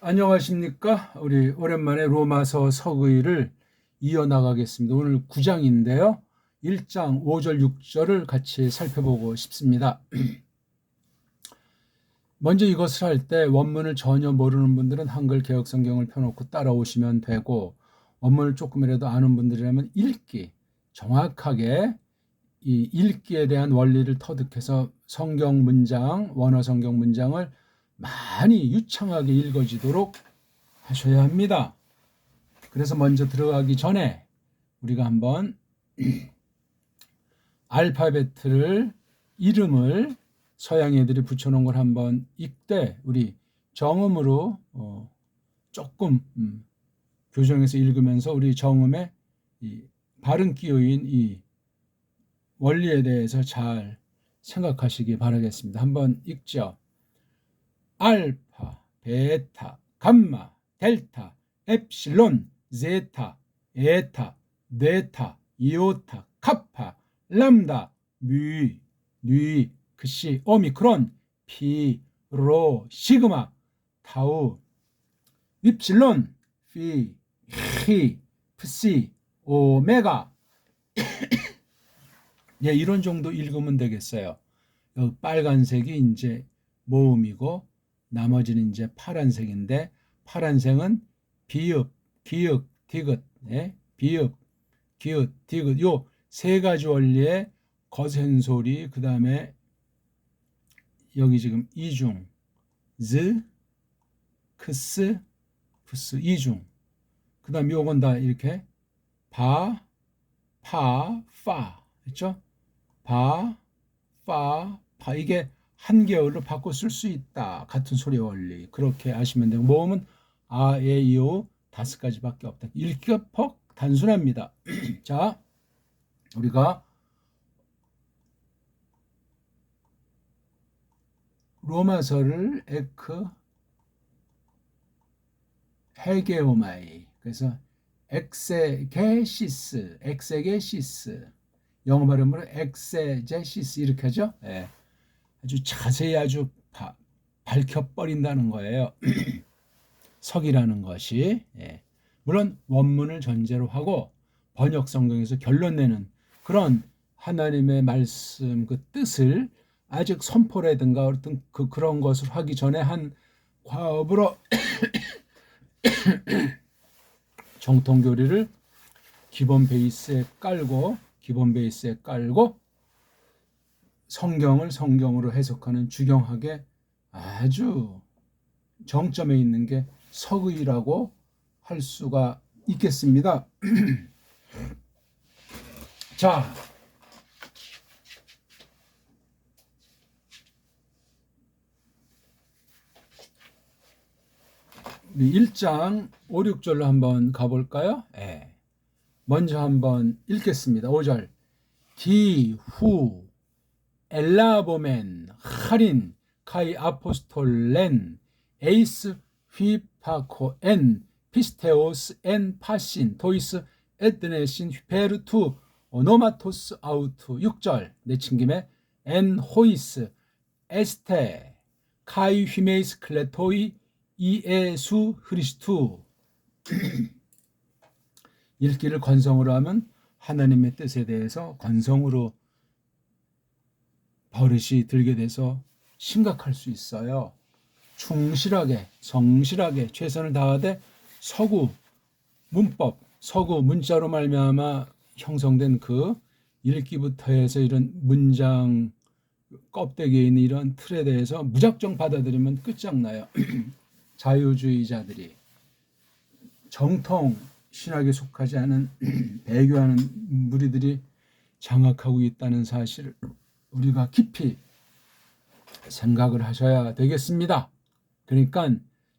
안녕하십니까? 우리 오랜만에 로마서 서기를 이어나가겠습니다. 오늘 9장인데요. 1장 5절 6절을 같이 살펴보고 싶습니다. 먼저 이것을 할 때 원문을 전혀 모르는 분들은 한글 개역 성경을 펴놓고 따라오시면 되고, 원문을 조금이라도 아는 분들이라면 읽기, 정확하게 이 읽기에 대한 원리를 터득해서 성경 문장, 원어 성경 문장을 많이 유창하게 읽어지도록 하셔야 합니다. 그래서 먼저 들어가기 전에 우리가 한번 알파벳을 이름을 서양 애들이 붙여놓은 걸 한번 읽되 우리 정음으로 조금 교정해서 읽으면서 우리 정음의 이 발음 끼어인 이 원리에 대해서 잘 생각하시기 바라겠습니다. 한번 읽죠. 알파, 베타, 감마, 델타, 엡실론, 제타, 에타, 네타, 이오타, 카파, 람다, 뮤, 누이, 크시, 오미크론, 피, 로, 시그마, 타우, 윕실론, 피, 히, 프시, 오메가. 예, 이런 정도 읽으면 되겠어요. 여기 빨간색이 이제 모음이고 나머지는 이제 파란색인데, 파란색은 비읍, 기읍, 디귿, 예? 비읍, 기읍, 디귿, 요 세 가지 원리의 거센소리, 그 다음에 여기 지금 이중, 즈, 크스, 푸스, 이중, 그 다음 요건 다 이렇게 바, 파, 파, 그렇죠? 바, 파, 파, 이게 한 계열로 바꿔 쓸 수 있다. 같은 소리 원리. 그렇게 아시면 되고, 모음은 아, 에, 이, 오 5가지밖에 없다. 읽기가 퍽 단순합니다. 자, 우리가 로마서를 헤게오마이, 그래서 엑세게시스, 영어 발음으로 엑세제시스 이렇게 하죠. 예. 아주 자세히 아주 밝혀버린다는 거예요. 석이라는 것이. 예. 물론 원문을 전제로 하고 번역 성경에서 결론 내는 그런 하나님의 말씀 그 뜻을 아직 선포라든가 어떤 그런 것을 하기 전에 한 과업으로 정통교리를 기본 베이스에 깔고 성경을 성경으로 해석하는 주경학의 아주 정점에 있는 게 서의라고 할 수가 있겠습니다. 자, 우리 1장 5, 6절로 한번 가볼까요? 예. 먼저 한번 읽겠습니다. 5절. 기후 엘라보멘 하린 카이 아포스톨렌 에이스 휘파코엔 피스테오스 엔 파신 토이스 에드네신 휘페르투 오노마토스 아우투. 6절 내친 김에 엔 호이스 에스테 카이 휘메이스 클레토이 이에수 흐리스투. 읽기를 건성으로 하면 하나님의 뜻에 대해서 건성으로 버릇이 들게 돼서 심각할 수 있어요. 충실하게 성실하게 최선을 다하되 서구 문법, 서구 문자로 말미암아 형성된 그 읽기부터 해서 이런 문장 껍데기에 있는 이런 틀에 대해서 무작정 받아들이면 끝장나요. 자유주의자들이 정통 신학에 속하지 않은 배교하는 무리들이 장악하고 있다는 사실을 우리가 깊이 생각을 하셔야 되겠습니다. 그러니까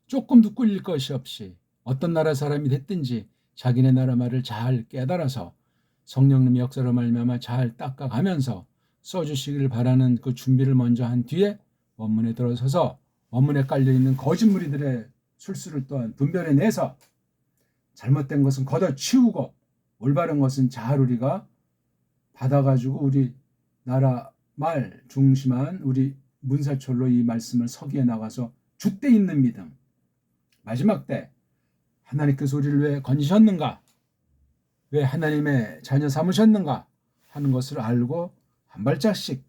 조금도 꿀릴 것이 없이 어떤 나라 사람이 됐든지 자기네 나라 말을 잘 깨달아서 성령님의 역사로 말미암아 잘 닦아가면서 써주시기를 바라는 그 준비를 먼저 한 뒤에 원문에 들어서서 원문에 깔려있는 거짓 무리들의 술수를 또한 분별해내서 잘못된 것은 걷어치우고 올바른 것은 잘 우리가 받아가지고 우리 나라 말 중심한 우리 문사철로 이 말씀을 서기에 나가서 줏대 있는 믿음, 마지막 때 하나님께서 우리를 왜 건지셨는가? 왜 하나님의 자녀 삼으셨는가? 하는 것을 알고 한 발짝씩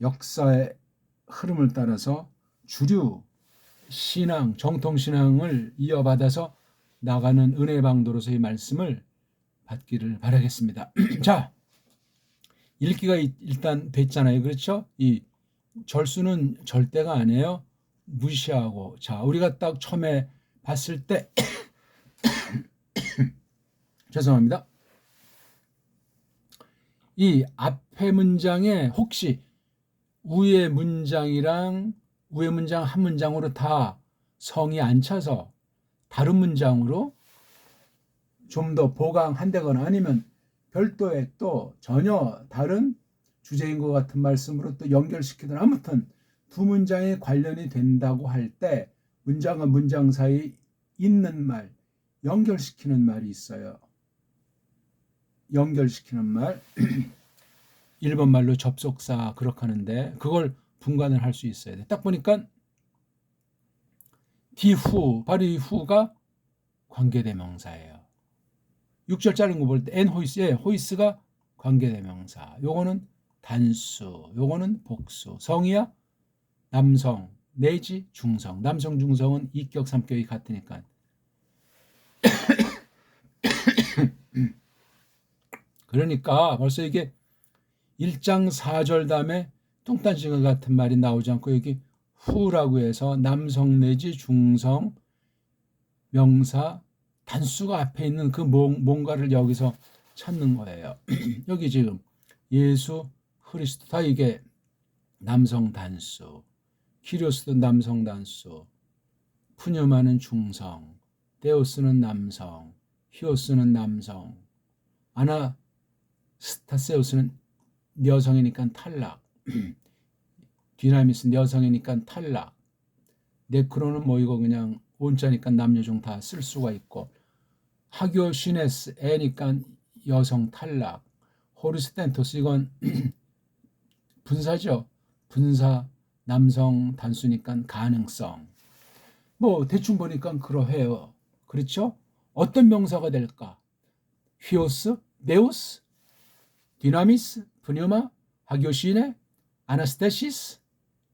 역사의 흐름을 따라서 주류 신앙, 정통신앙을 이어받아서 나가는 은혜 방도로서의 말씀을 받기를 바라겠습니다. 자, 읽기가 일단 됐잖아요. 그렇죠? 이 절수는 절대가 아니에요. 무시하고. 자, 우리가 딱 처음에 봤을 때 죄송합니다. 이 앞에 문장에 혹시 위의 문장이랑 위의 문장 한 문장으로 다 성이 안 차서 다른 문장으로 좀 더 보강한다거나 아니면 별도의 또 전혀 다른 주제인 것 같은 말씀으로 또 연결시키든 아무튼 두 문장이 관련이 된다고 할 때 문장과 문장 사이 있는 말, 연결시키는 말이 있어요. 연결시키는 말. 일본 말로 접속사 그렇게 하는데 그걸 분간을 할 수 있어야 돼. 딱 보니까 디후, 바로 이 후가 관계대명사예요. 6절 자른 거 볼 때 호이스에 호이스가 관계대명사. 요거는 단수, 요거는 복수. 성이야 남성 내지 중성. 남성 중성은 이격 삼격이 같으니까. 그러니까 벌써 이게 1장 4절 다음에 뚱딴지가 같은 말이 나오지 않고 여기 후라고 해서 남성 내지 중성 명사 단수가 앞에 있는 그 뭔가를 여기서 찾는 거예요. 여기 지금 예수, 그리스도 다 이게 남성 단수, 키리오스도 남성 단수, 푸뉴마는 중성, 데오스는 남성, 히오스는 남성, 아나스타세우스는 여성이니까 탈락, 디나미스는 여성이니까 탈락, 네크로는 뭐 이거 그냥 온자니까 남녀 중 다 쓸 수가 있고, 하교시네스 애니까 여성 탈락, 호르스텐토스 이건 분사죠. 분사 남성 단수니까 가능성. 뭐 대충 보니까 그러해요. 그렇죠? 어떤 명사가 될까? 휘오스, 네오스, 디나미스, 프뉴마, 하교시네, 아나스테시스,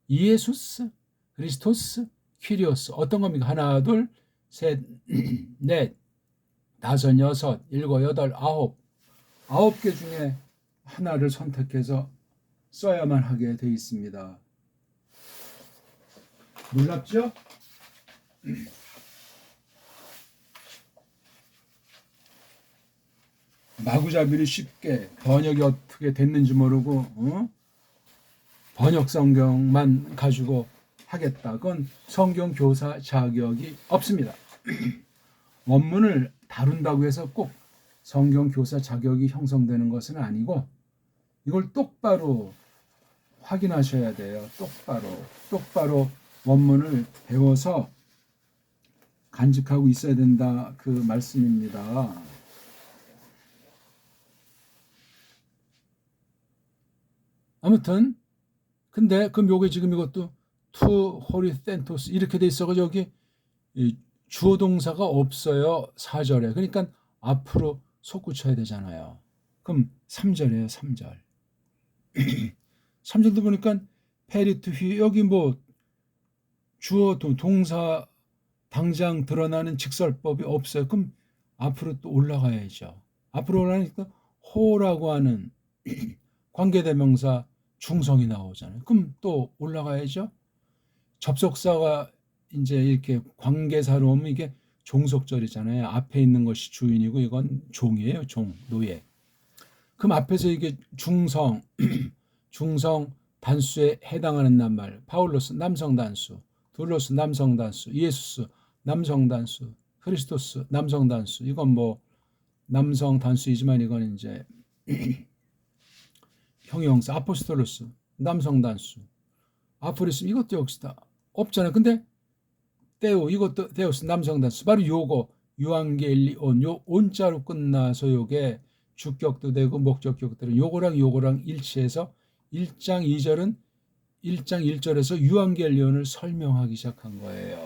이에수스, 크리스토스, 퀴리오스. 어떤 겁니까? 하나, 둘, 셋, 넷, 다섯, 여섯, 일곱, 여덟, 아홉. 9개 중에 하나를 선택해서 써야만 하게 돼 있습니다. 놀랍죠? 마구잡이를 쉽게 번역이 어떻게 됐는지 모르고 번역 성경만 가지고 하겠다. 그건 성경 교사 자격이 없습니다. 원문을 다룬다고 해서 꼭 성경 교사 자격이 형성되는 것은 아니고 이걸 똑바로 확인하셔야 돼요. 똑바로 원문을 배워서 간직하고 있어야 된다. 그 말씀입니다. 아무튼 근데 그럼 요게 지금 이것도 투 호리센토스 이렇게 돼 있어가지고 여기 주어 동사가 없어요. 4절에. 그러니까 앞으로 솟구쳐야 되잖아요. 그럼 3절이에요. 3절. 3절도 보니까 페리트 휘 여기 뭐 주어 동사 당장 드러나는 직설법이 없어요. 그럼 앞으로 또 올라가야죠. 앞으로 올라가니까 호라고 하는 관계대명사 중성이 나오잖아요. 그럼 또 올라가야죠. 접속사가 이제 이렇게 관계사로 오면 이게 종속절이잖아요. 앞에 있는 것이 주인이고 이건 종이에요. 종, 노예. 그럼 앞에서 이게 중성, 중성 단수에 해당하는 낱말. 파울로스 남성 단수, 둘로스 남성 단수, 예수스 남성 단수, 크리스토스 남성 단수. 이건 뭐 남성 단수이지만 이건 이제 형용사 아포스톨로스 남성 단수, 아포리스 이것도 역시다 없잖아요. 근데 데오 이것도 데오스 남성 단수. 바로 요거 유앙겔리온 요 온자로 끝나서 요게 주격도 되고 목적격도 되고 요거랑 일치해서 1장 2절은 1장 1절에서 유앙겔리온을 설명하기 시작한 거예요.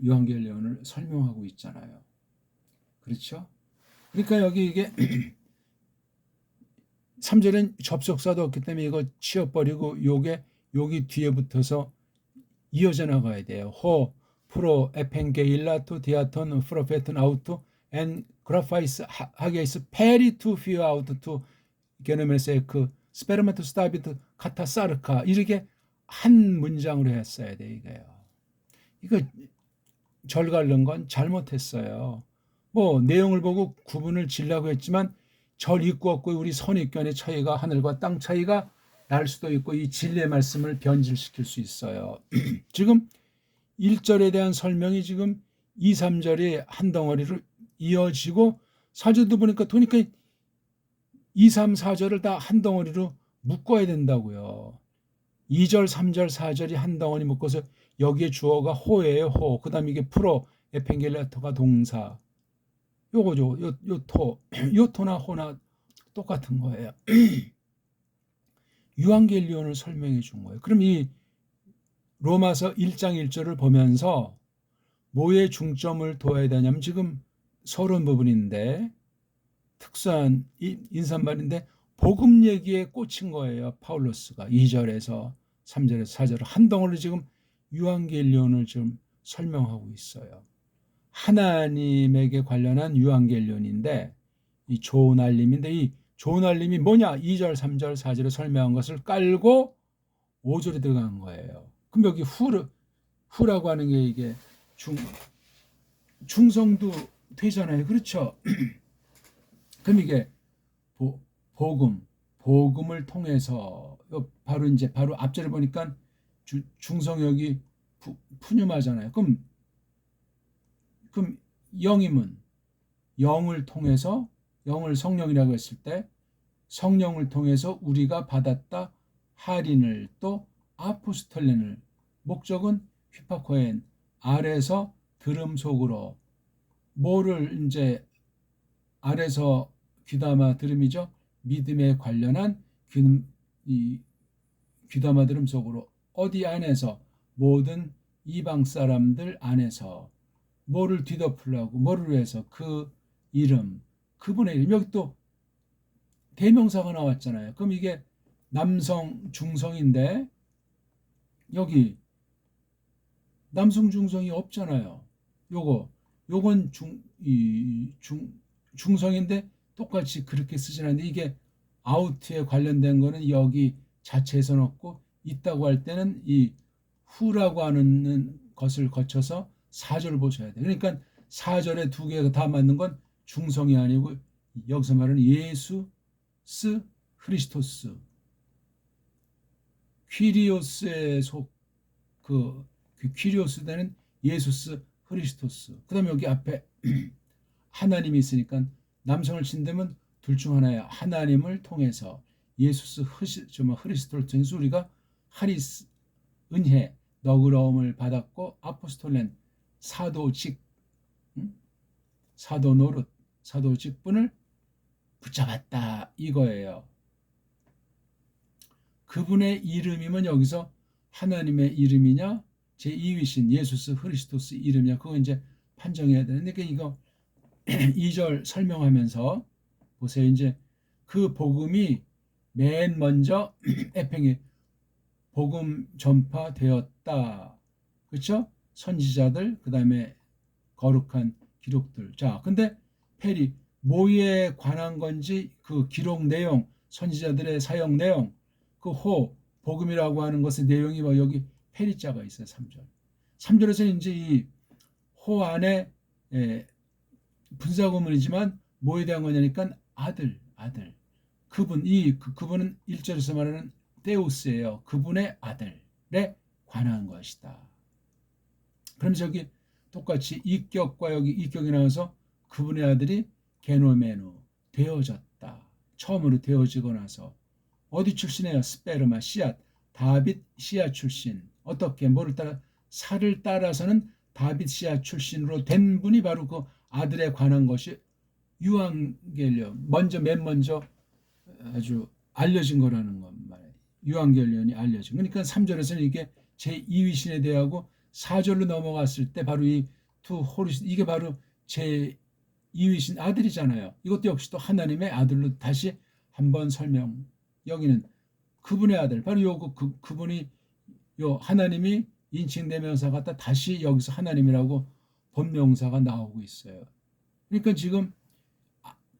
유한겔리온을 설명하고 있잖아요. 그렇죠? 그러니까 여기 이게 3절엔 접속사도 없기 때문에 이거 치워버리고 요게 여기 뒤에 붙어서 이어져 나가야 돼요. 호, 프로, 에펜게일라투, 디아톤, 프로페톤, 아우투, 엔 그라파이스, 하게이스, 페리투, 피어 아우투, 게노메세크, 스페르마투, 스타비트, 카타사르카 이렇게 한 문장으로 했어야 돼 이거요. 이거 절 갈른 건 잘못했어요. 뭐 내용을 보고 구분을 지려고 했지만 절 있고 없고 우리 선입견의 차이가 하늘과 땅 차이가 날 수도 있고 이 진리의 말씀을 변질시킬 수 있어요. 지금 1절에 대한 설명이 지금 2, 3절이 한 덩어리로 이어지고 4절도 보니까 2, 3, 4절을 다 한 덩어리로 묶어야 된다고요. 2절, 3절, 4절이 한 덩어리 묶어서 여기에 주어가 호예요. 호. 그 다음에 이게 프로, 에펜겔레토가 동사. 요거죠. 요 토. 요 토나 호나 똑같은 거예요. 유한겔리온을 설명해 준 거예요. 그럼 이 로마서 1장 1절을 보면서 뭐에 중점을 둬야 되냐면 지금 서론 부분인데 특수한 인사말인데 복음 얘기에 꽂힌 거예요. 파울로스가 2절에서 3절에서 4절을 한 덩어리 지금 유한겔리온을 지금 설명하고 있어요. 하나님에게 관련한 유한겔리온인데 이 좋은 알림인데 이 좋은 알림이 뭐냐? 2절, 3절, 4절에 설명한 것을 깔고 5절에 들어간 거예요. 그럼 여기 후라고 하는 게 이게 중성도 되잖아요. 그렇죠? 그럼 이게 복음을 통해서 바로 앞절에 보니까 중성역이 푸념하잖아요. 그럼 영임은 영을 통해서 영을 성령이라고 했을 때 성령을 통해서 우리가 받았다 할인을 또 아포스톨렌을 목적은 휘파코엔 아래서 들음 속으로 뭐를 이제 아래서 귀담아 들음이죠. 믿음에 관련한 귀담아 들음 속으로 어디 안에서 모든 이방 사람들 안에서 뭐를 뒤덮으려고 뭐를 위해서 그 이름 그분의 이름 여기 또 대명사가 나왔잖아요. 그럼 이게 남성 중성인데 여기 남성 중성이 없잖아요. 요건 중성인데 똑같이 그렇게 쓰진 않는데 이게 아우트에 관련된 거는 여기 자체에서는 없고 있다고 할 때는 이 후라고 하는 것을 거쳐서 4절을 보셔야 돼요. 그러니까 4절에 두 개가 다 맞는 건 중성이 아니고 여기서 말하는 예수 스 크리스토스 퀴리오스에 그 퀴리오스 되는 예수스 크리스토스. 그 다음에 여기 앞에 하나님이 있으니까 남성을 친다면 둘 중 하나야. 하나님을 통해서 예수스 크리스토를 통해서 우리가 하리스 은혜 너그러움을 받았고 아포스톨렌 사도직 사도 노릇 사도직분을 붙잡았다 이거예요. 그분의 이름이면 여기서 하나님의 이름이냐 제2위신 예수스 크리스토스 이름이냐 그거 이제 판정해야 되는데 이거 2절 설명하면서 보세요. 이제 그 복음이 맨 먼저 에팽에 복음 전파되었다. 그렇죠? 선지자들 그다음에 거룩한 기록들. 자, 근데 페리 뭐에 관한 건지 그 기록 내용, 선지자들의 사역 내용, 그 복음이라고 하는 것의 내용이 뭐 여기 페리자가 있어요. 3절. 3절에서 이제 이 호 안에 분사구문이지만 뭐에 대한 거냐니까 아들. 그분은 1절에서 말하는 데우스예요. 그분의 아들에 관한 것이다. 그럼 저기 똑같이 이격과 여기 이격이 나와서 그분의 아들이 게노메누 되어졌다. 처음으로 되어지고 나서 어디 출신이에요? 스페르마 씨앗 다빗 씨앗 출신. 어떻게 뭐를 따라 살을 따라서는 다빗 씨앗 출신으로 된 분이 바로 그 아들에 관한 것이 유한겔리온 맨 먼저 아주 알려진 거라는 것 말이에요. 유한겔리온이 알려진. 그러니까 3절에서는 이게 제2위신에 대하고 4절로 넘어갔을 때 바로 이 투 호리스 이게 바로 제 2위신 아들이잖아요. 이것도 역시 또 하나님의 아들로 다시 한번 설명 여기는 그분의 아들 바로 그분이 요 하나님이 인칭대명사 갖다 다시 여기서 하나님이라고 본명사가 나오고 있어요. 그러니까 지금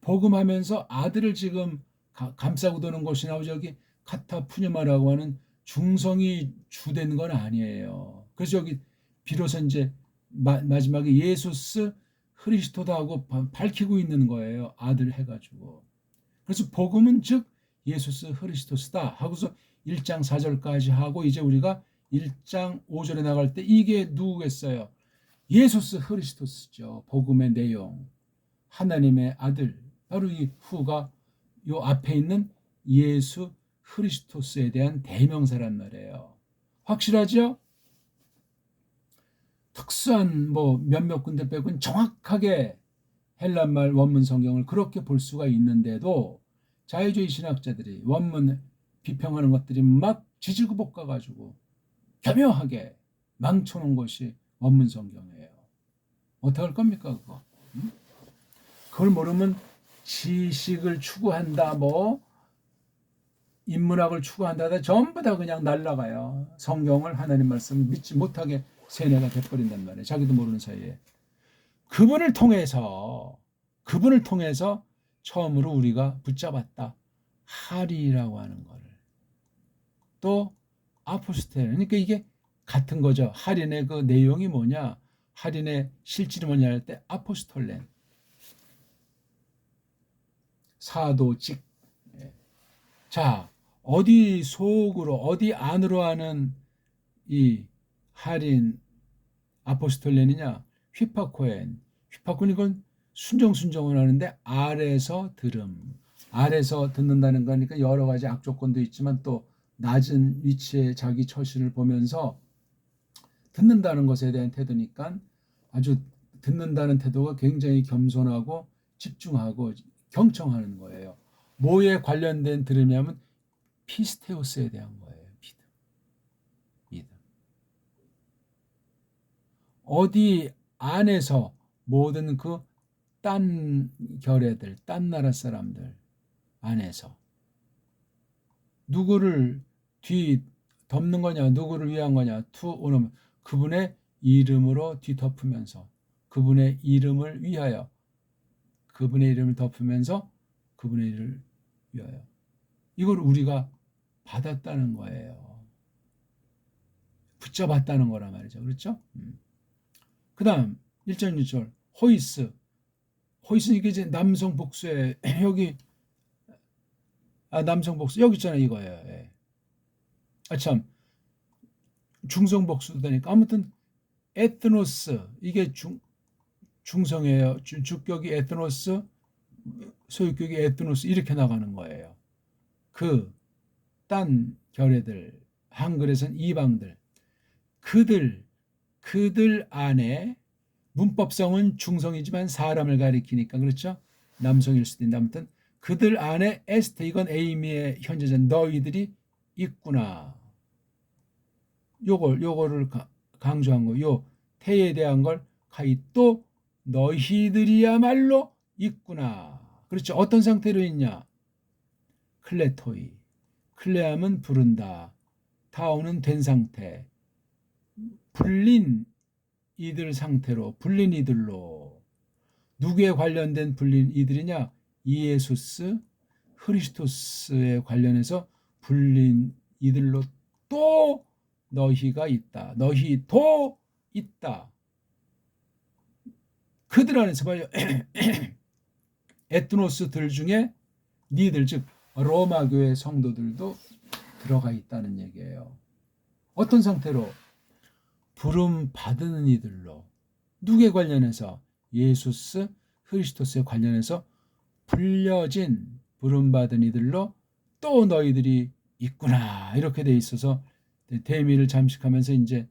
복음하면서 아들을 지금 감싸고 도는 것이 나오죠. 여기 카타푸뉴마라고 하는 중성이 주된 건 아니에요. 그래서 여기 비로소 이제 마지막에 예수스 그리스도다 하고 밝히고 있는 거예요. 아들 해가지고. 그래서 복음은 즉 예수스 그리스도스다 하고서 1장 4절까지 하고 이제 우리가 1장 5절에 나갈 때 이게 누구겠어요? 예수스 그리스도스죠. 복음의 내용. 하나님의 아들. 바로 이 후가 요 앞에 있는 예수 그리스도스에 대한 대명사란 말이에요. 확실하죠? 특수한 몇몇 군데 빼고는 정확하게 헬란말 원문 성경을 그렇게 볼 수가 있는데도 자유주의 신학자들이 원문 비평하는 것들이 막 지지고 볶아가지고 교묘하게 망쳐놓은 것이 원문 성경이에요. 어떡할 겁니까 그거? 그걸 모르면 지식을 추구한다 인문학을 추구한다 전부 다 그냥 날아가요. 성경을 하나님 말씀 믿지 못하게 세뇌가 돼버린단 말이에요. 자기도 모르는 사이에. 그분을 통해서 처음으로 우리가 붙잡았다. 하리라고 하는 거를. 또 아포스텔. 그러니까 이게 같은 거죠. 할인의 그 내용이 뭐냐. 할인의 실질이 뭐냐 할 때 아포스톨렌. 사도직. 자, 어디 속으로 어디 안으로 하는 이 할인 아포스톨렌이냐? 휘파코엔. 휘파코는 이건 순정을 하는데 아래서 들음. 아래서 듣는다는 거니까 여러 가지 악조건도 있지만 또 낮은 위치에 자기 처신을 보면서 듣는다는 것에 대한 태도니까 아주 듣는다는 태도가 굉장히 겸손하고 집중하고 경청하는 거예요. 뭐에 관련된 들으냐면 피스테오스에 대한 거예요. 믿음. 어디 안에서 모든 그 딴 결애들, 딴 나라 사람들 안에서 누구를 뒤덮는 거냐, 누구를 위한 거냐, 오너면 그분의 이름으로 뒤덮으면서 그분의 이름을 위하여 그분의 이름을 덮으면서 그분의 이름을 위하여 이걸 우리가 받았다는 거예요. 붙잡았다는 거란 말이죠. 그렇죠? 그 다음 1절 6절 호이스는 이게 이제 남성 복수에 여기 남성 복수 여기 있잖아요. 이거예요. 예. 참 중성 복수도 되니까 아무튼 에트노스 이게 중성이에요. 주격이 에트노스 소유격이 에트노스 이렇게 나가는 거예요. 그 딴 결애들 한글에서는 이방들 그들 안에 문법성은 중성이지만 사람을 가리키니까 그렇죠? 남성일 수도 있는데 아무튼 그들 안에 에스테 이건 에이미의 현재전 너희들이 있구나. 요거를 강조한 거. 요 태에 대한 걸 가히 또 너희들이야말로 있구나. 그렇죠? 어떤 상태로 있냐? 클레토이. 클레함은 부른다. 타오는 된 상태. 불린 이들 상태로 불린 이들로 누구에 관련된 불린 이들이냐? 이에수스 크리스토스에 관련해서 불린 이들로 또 너희가 있다. 너희도 있다. 그들 안에서 봐요. 에트노스들 중에 니들 즉 로마 교회 성도들도 들어가 있다는 얘기예요. 어떤 상태로? 부름 받은 이들로 누구에 관련해서? 예수스 그리스도스에 관련해서 불려진 부름 받은 이들로 또 너희들이 있구나 이렇게 돼 있어서 대미를 잠식하면서 이제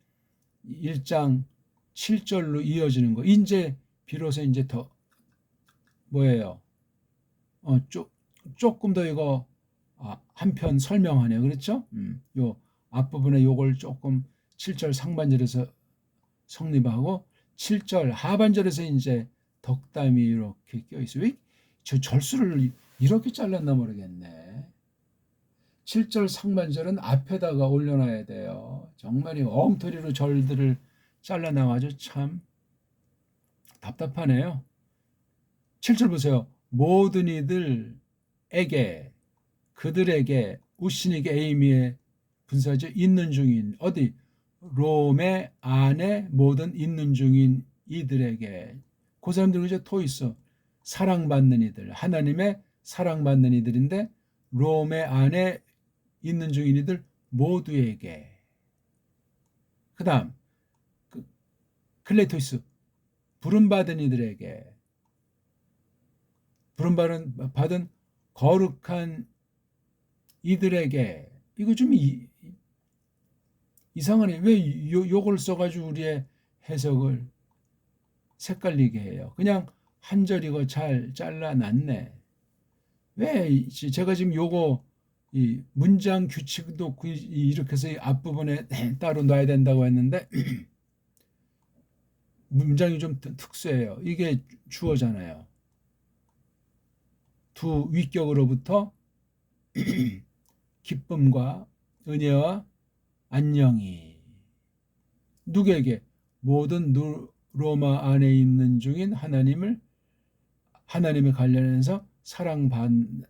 1장 7절로 이어지는 거. 이제 비로소 이제 더 뭐예요? 조금 더 이거 한편 설명하네요. 그렇죠? 요 앞부분에 요걸 조금 7절 상반절에서 성립하고 7절 하반절에서 이제 덕담이 이렇게 껴 있어요. 왜 저 절수를 이렇게 잘랐나 모르겠네. 7절 상반절은 앞에다가 올려놔야 돼요. 정말 이 엉터리로 절들을 잘라나가지고 참 답답하네요. 7절 보세요. 모든 이들에게 그들에게 우신에게 에이미의 분사죠. 있는 중인 어디 롬의 안에 모든 있는 중인 이들에게 그 사람들 그죠? 토이스 사랑받는 이들 하나님의 사랑받는 이들인데 롬의 안에 있는 중인 이들 모두에게 그 다음 클레토이스 부름받은 이들에게 부름받은 거룩한 이들에게 이거 좀 이상하네. 왜 요걸 써가지고 우리의 해석을 색깔리게 해요. 그냥 한 절이고 잘 잘라놨네. 왜 제가 지금 요거 이 문장 규칙도 이렇게 해서 앞부분에 따로 놔야 된다고 했는데 문장이 좀 특수해요. 이게 주어잖아요. 두 위격으로부터 기쁨과 은혜와 안녕이 누구에게 모든 로마 안에 있는 중인 하나님에 관련해서 사랑받은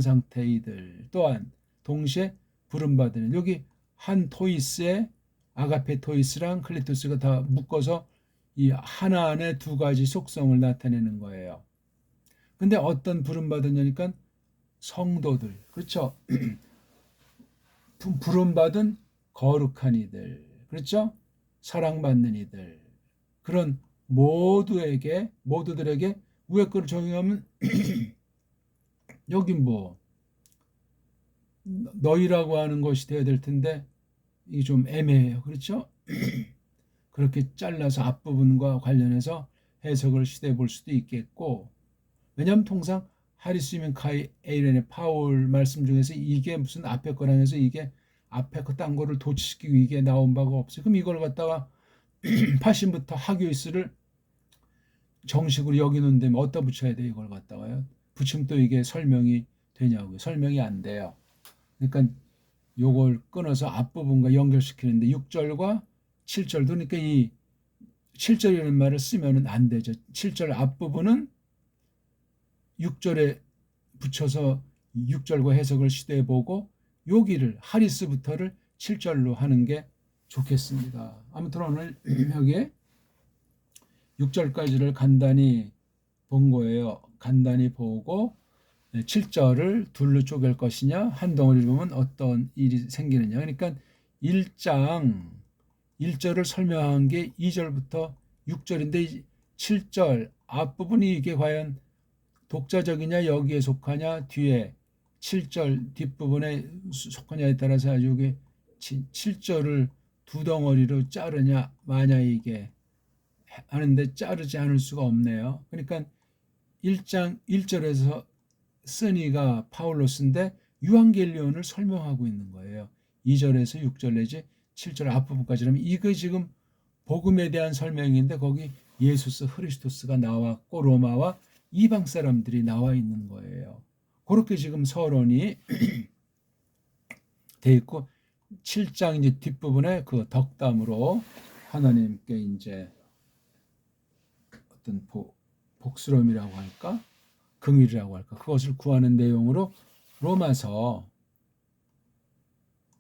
상태이들 또한 동시에 부름받은 여기 한 토이스에 아가페 토이스랑 클리토스가 다 묶어서 이 하나 안에 두 가지 속성을 나타내는 거예요. 근데 어떤 부름받은냐니까 성도들 그렇죠. 부름받은 거룩한 이들 그렇죠. 사랑받는 이들 그런 모두들에게 위에 거를 적용하면 여기 뭐 너희라고 하는 것이 되어야 될 텐데 이게 좀 애매해요. 그렇죠? 그렇게 잘라서 앞부분과 관련해서 해석을 시도해 볼 수도 있겠고 왜냐하면 통상 하리스민 카이 에이렌의 파울 말씀 중에서 이게 무슨 앞에 거라면서 이게 앞에 그 딴 거를 도치시키고 이게 나온 바가 없어요. 그럼 이걸 갖다가 파신부터 하교이스를 정식으로 여기는 데면 어디다 붙여야 돼 이걸 갖다가요. 붙이면 또 이게 설명이 되냐고요. 설명이 안 돼요. 그러니까 요걸 끊어서 앞부분과 연결시키는데 6절과 7절도 그러니까 이 7절이라는 말을 쓰면 안 되죠. 7절 앞부분은 6절에 붙여서 6절과 해석을 시도해보고 여기를 하리스부터를 7절로 하는 게 좋겠습니다. 아무튼 오늘 여기에 6절까지를 간단히 본 거예요. 간단히 보고 7절을 둘로 쪼갤 것이냐 한 덩어리를 보면 어떤 일이 생기느냐. 그러니까 1장 1절을 설명한 게 2절부터 6절인데 7절 앞부분이 이게 과연 독자적이냐 여기에 속하냐 뒤에 7절 뒷부분에 속하냐에 따라서 아주 이게 7절을 두 덩어리로 자르냐 마냐 이게 하는데 자르지 않을 수가 없네요. 그러니까 1장 1절에서 쓰니가 파울로스인데 유한겔리온을 설명하고 있는 거예요. 2절에서 6절 내지 7절 앞부분까지라면 이거 지금 복음에 대한 설명인데 거기 예수스 크리스토스가 나왔고 로마와 이방 사람들이 나와 있는 거예요. 그렇게 지금 서론이 돼 있고 7장 이제 뒷부분에 그 덕담으로 하나님께 이제 어떤 복스러움이라고 할까? 긍휼이라고 할까? 그것을 구하는 내용으로 로마서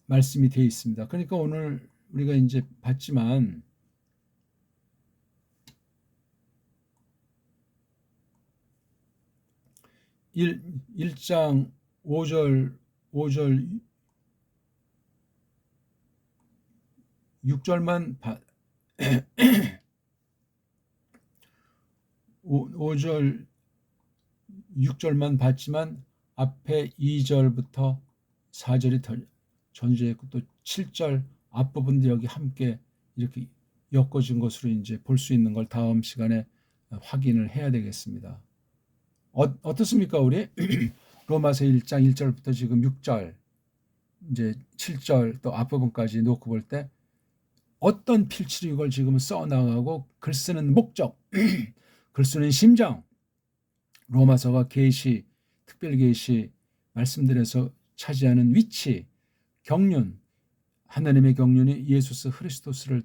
말씀이 되어 있습니다. 그러니까 오늘 우리가 이제 봤지만 1장 5절 6절만 5절 6절만 봤지만 앞에 2절부터 4절이 더 전제했고 또 7절 앞부분도 여기 함께 이렇게 엮어준 것으로 이제 볼 수 있는 걸 다음 시간에 확인을 해야 되겠습니다. 어떻습니까 우리? 로마서 1장 1절부터 지금 6절 이제 7절 또 앞부분까지 놓고 볼 때 어떤 필치로 이걸 지금 써나가고 글 쓰는 목적, 글 쓰는 심정, 로마서가 계시, 특별 계시 말씀드려서 차지하는 위치, 경륜, 하나님의 경륜이 예수스 그리스도스를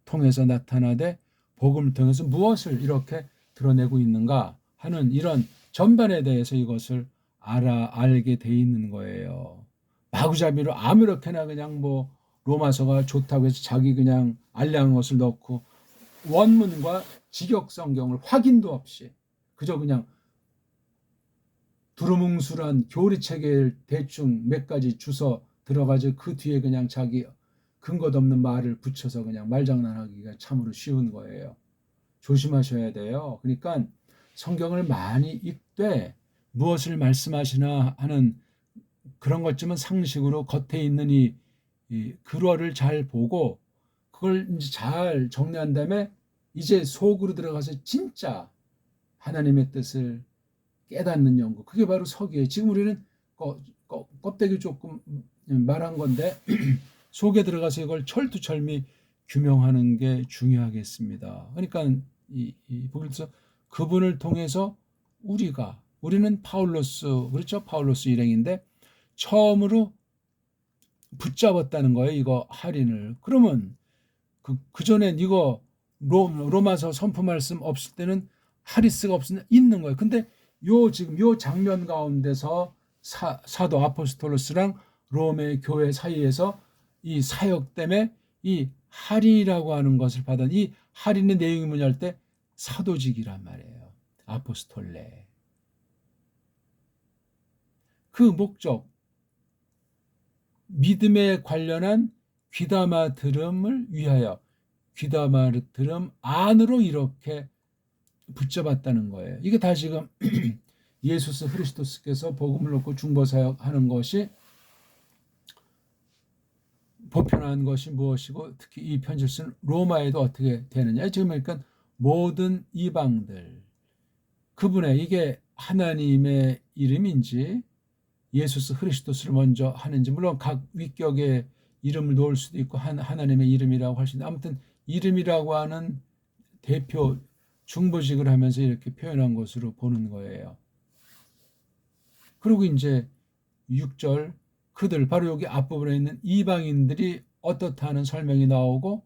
통해서 나타나되 복음을 통해서 무엇을 이렇게 드러내고 있는가 하는 이런 전반에 대해서 이것을 알게 돼 있는 거예요. 마구잡이로 아무렇게나 그냥 뭐 로마서가 좋다고 해서 자기 그냥 알량한 것을 넣고 원문과 직역 성경을 확인도 없이 그저 그냥 두루뭉술한 교리책에 대충 몇 가지 주서 들어가지고 그 뒤에 그냥 자기 근거도 없는 말을 붙여서 그냥 말장난하기가 참으로 쉬운 거예요. 조심하셔야 돼요. 그러니까 성경을 많이 읽되 무엇을 말씀하시나 하는 그런 것쯤은 상식으로 겉에 있는 이 글어를 잘 보고 그걸 이제 잘 정리한 다음에 이제 속으로 들어가서 진짜 하나님의 뜻을 깨닫는 연구. 그게 바로 서기예요. 지금 우리는 껍데기 조금 말한 건데 속에 들어가서 이걸 철두철미 규명하는 게 중요하겠습니다. 그러니까 보면서 그분을 통해서 우리는 파울로스, 그렇죠? 파울로스 일행인데 처음으로 붙잡았다는 거예요. 이거 할인을. 그러면 그 전엔 이거 로마서 선포 말씀 없을 때는 하리스가 있는 거예요. 근데 지금 요 장면 가운데서 사도 아포스톨로스랑 롬의 교회 사이에서 이 사역 때문에 이 할인이라고 하는 것을 받은 이 할인의 내용이 뭐냐 할 때 사도직이란 말이에요. 아포스톨레. 그 목적, 믿음에 관련한 귀담아 들음을 위하여 귀담아 들음 안으로 이렇게 붙잡았다는 거예요. 이게 다 지금 예수스 그리스도스께서 복음을 놓고 중보사역하는 것이 보편한 것이 무엇이고 특히 이 편지를 쓴 로마에도 어떻게 되느냐. 지금 그러니까 모든 이방들 그분의 이게 하나님의 이름인지 예수스 그리스도스를 먼저 하는지 물론 각 위격의 이름을 놓을 수도 있고 하나님의 이름이라고 할 수 있는데 아무튼 이름이라고 하는 대표 중보직을 하면서 이렇게 표현한 것으로 보는 거예요. 그리고 이제 6절 그들 바로 여기 앞부분에 있는 이방인들이 어떻다는 설명이 나오고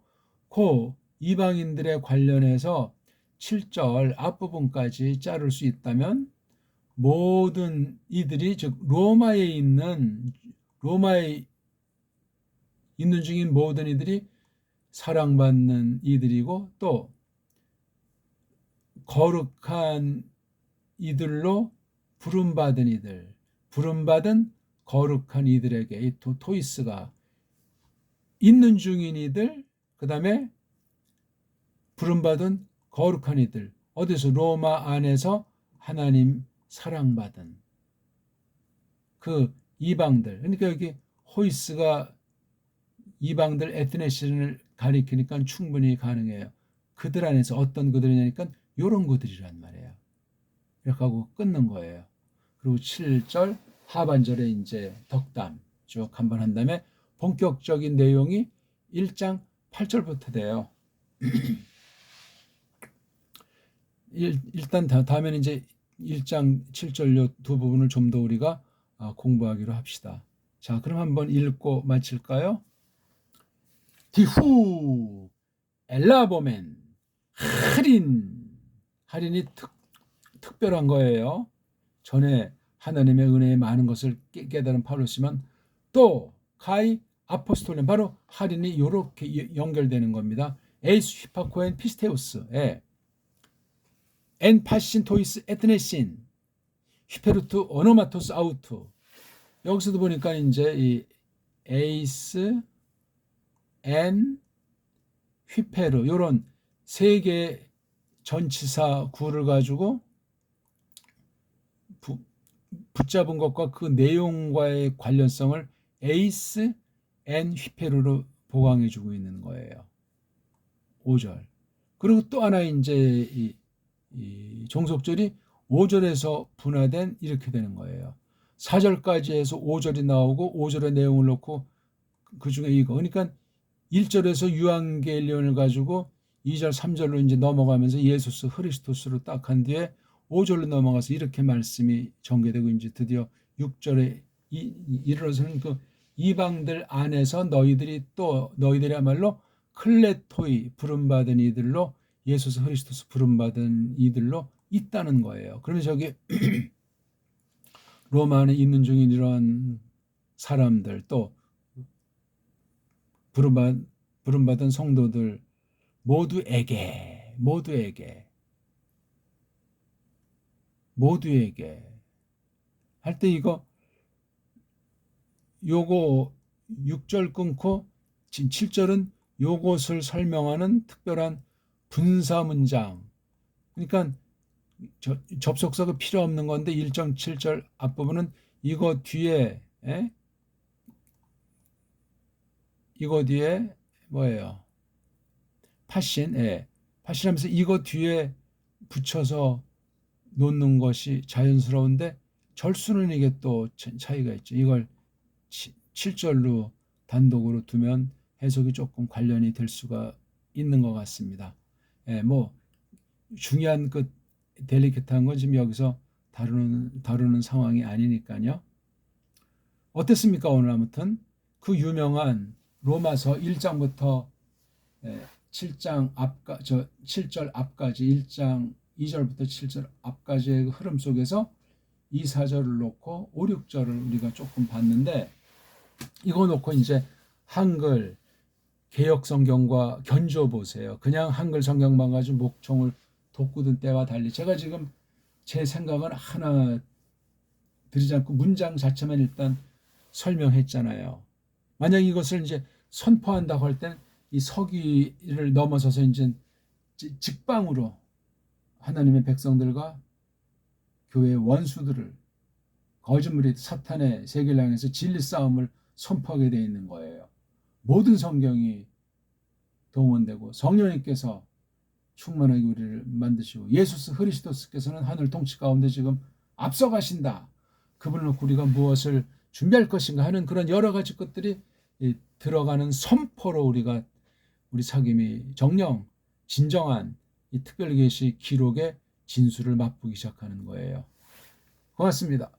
그 이방인들에 관련해서 7절 앞부분까지 자를 수 있다면 모든 이들이 즉 로마에 있는 중인 모든 이들이 사랑받는 이들이고 또 거룩한 이들로 부름받은 이들, 부름받은 거룩한 이들에게 이 토이스가 있는 중인 이들, 그 다음에 부름받은 거룩한 이들, 어디서 로마 안에서 하나님 사랑받은 그 이방들. 그러니까 여기 호이스가 이방들 에트네시를 가리키니까 충분히 가능해요. 그들 안에서 어떤 그들이냐니까 요런 그들이란 말이에요. 이렇게 하고 끊는 거예요. 그리고 7절 하반절에 이제 덕담 쭉 한번 한 다음에 본격적인 내용이 1장 8절부터 돼요. 일단 다음에는 이제 1장 7절 요 두 부분을 좀 더 우리가 공부하기로 합시다. 자, 그럼 한번 읽고 마칠까요? 디후 엘라보멘 할인이 특별한 거예요. 전에 하나님의 은혜에 많은 것을 깨달은 파울로스지만 또 카이 아포스톨렘 바로 할인이 이렇게 연결되는 겁니다. 에이스 휘파코엔 피스테우스 엔 파신 토이스 에트네신 휘페루트 오노마토스 아우트. 여기서도 보니까 이제 이 에이스 엔 휘페르 이런 세 개의 전치사 구를 가지고 붙잡은 것과 그 내용과의 관련성을 에이스 앤 휘페르로 보강해 주고 있는 거예요. 5절. 그리고 또 하나 이제 이 종속절이 5절에서 분화된 이렇게 되는 거예요. 4절까지 해서 5절이 나오고 5절의 내용을 놓고 그 중에 이거. 그러니까 1절에서 유한겔리온을 가지고 2절, 3절로 이제 넘어가면서 예수스 흐리스토스로 딱 한 뒤에 5절로 넘어가서 이렇게 말씀이 전개되고 이제 드디어 6절에 이르러서는 그 이방들 안에서 너희들이야말로 클레토이 부름받은 이들로 예수스 흐리스토스 부름받은 이들로 있다는 거예요. 그러면 저기 로마 안에 있는 중인 이런 사람들 또 부름받은 성도들 모두에게 할 때 요거 6절 끊고 지금 7절은 요것을 설명하는 특별한 분사 문장. 그러니까 접속사가 필요 없는 건데 1.7절 앞부분은 이거 뒤에 뭐예요? 파신하면서 이거 뒤에 붙여서 놓는 것이 자연스러운데 절수는 이게 또 차이가 있죠. 이걸 7절로 단독으로 두면 해석이 조금 관련이 될 수가 있는 것 같습니다. 뭐 중요한 그 델리케트한 건 지금 여기서 다루는 상황이 아니니까요. 어땠습니까? 오늘 아무튼 그 유명한 로마서 1장부터 7절 앞까지 1장 2절부터 7절 앞까지의 흐름 속에서 2, 4절을 놓고 5, 6절을 우리가 조금 봤는데 이거 놓고 이제 한글 개역 성경과 견주어 보세요. 그냥 한글 성경만 가지고 목총을 돋구던 때와 달리 제가 지금 제 생각은 하나 드리지 않고 문장 자체만 일단 설명했잖아요. 만약 이것을 이제 선포한다고 할 때는 이 서기를 넘어서서 이제 직방으로 하나님의 백성들과 교회의 원수들을 거짓말이 사탄의 세계를 향해서 진리 싸움을 선포하게 되어 있는 거예요. 모든 성경이 동원되고 성령님께서 충만하게 우리를 만드시고 예수스 흐리스도스께서는 하늘 통치 가운데 지금 앞서가신다. 그분을 놓고 우리가 무엇을 준비할 것인가 하는 그런 여러 가지 것들이 들어가는 선포로 우리 사귐이 정령 진정한 이 특별계시 기록의 진수를 맛보기 시작하는 거예요. 고맙습니다.